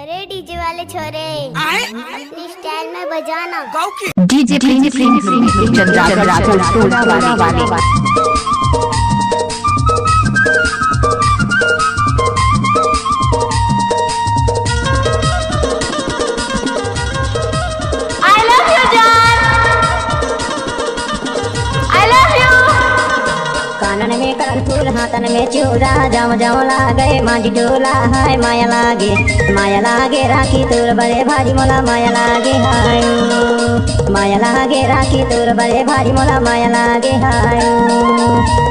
अरे डीजे वाले छोरे अपनी स्टाइल में बजाना। डीजे चंद्रा कानन में कलरफुल हाथन में चूड़ा जाम जाम लागे मांझी डोला हाय माया लागे राखी तोर बड़े भारी मोला माया लागे हाय माया लागे राखी तोर बड़े भारी मोला माया लागे हाय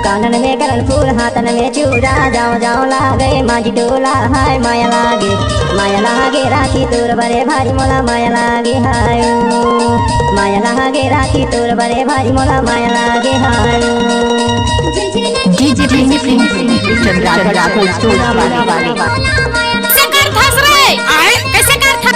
कानन में कलरफुल हाथन में चूड़ा जाम जाम लागे मांझी डोला हाय माया लागे राखी तोर बड़े भारी मोला माया लागे हाय माया लागे राखी तोर बड़े भारी मोला माया लागे हाय डीजे चंद्रा सकर धस रे कैसे कर था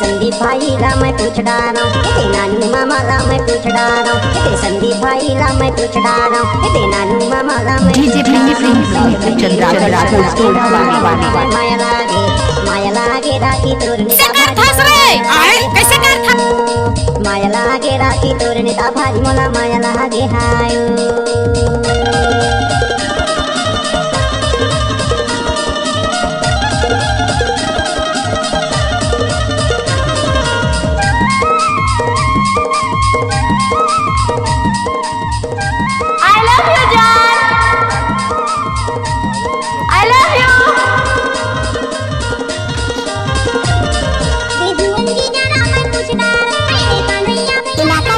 संदीप भाई ला मैं पूछ डाला ते नानू मामा ला मैं पूछ डाला ते संदीप भाई ला मैं पूछ डाला ते नानू मामा ला मैं डीजे चंद्रा माया लागे राखी तोर सकर धस रे कैसे कर था माया लागे राखी तोर नेता भारी मोला माया लागे हाय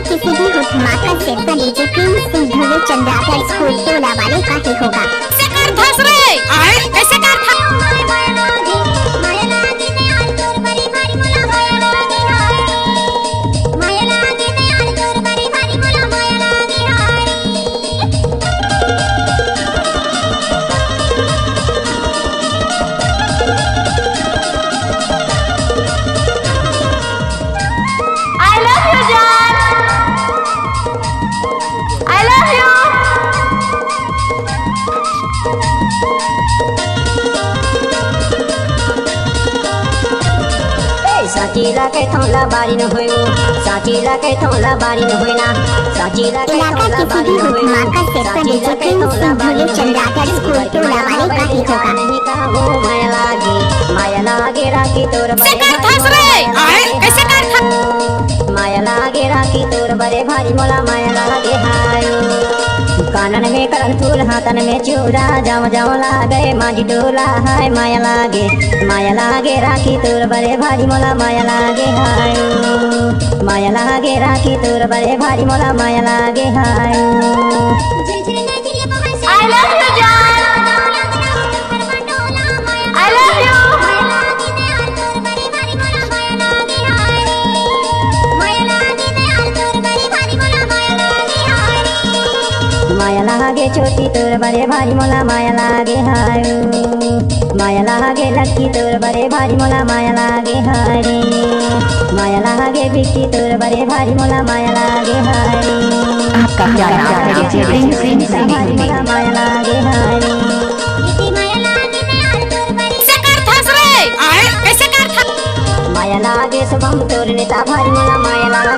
किसी भी धमाका से डीजे चंद्रा स्कूल टोला वाले का ही होगा। सकर धस रे कैसे कर था साचीला के थोला बारी न होयो साचीला के थोला बारी न होइना साचीला के थोला बारी न होइना धमाका से डीजे चंद्रा स्कूल टोला वाले का ही होगा। नहीं का वो माया लागे राखी तोर बड़े सकर धस रे कैसे कर था माया लागे राखी तोर बड़े भारी मोला माया लागे हाय कानन में कलरफुल हाथन में चूड़ा जाम जाम लागे मांझी डोला हाय माया लागे राखी तोर बड़े भारी मोला माया लागे हाय माया लागे राखी तोर बड़े भारी मोला माया लागे हाय आई लव यू जान आई लव यू माया लागे छोटी तोर बड़े भारी मोला माया लागे हाय माया लागे लक्की तोर बड़े भारी मोला माया लागे हाय माया लागे बिक्की तोर बड़े भारी मोला माया लागे हाय आपका क्या नाम है? माया लागे हाय सकर धस रे कैसे कर था माया लागे शुभम तोर नेता भारी मोला माया लागे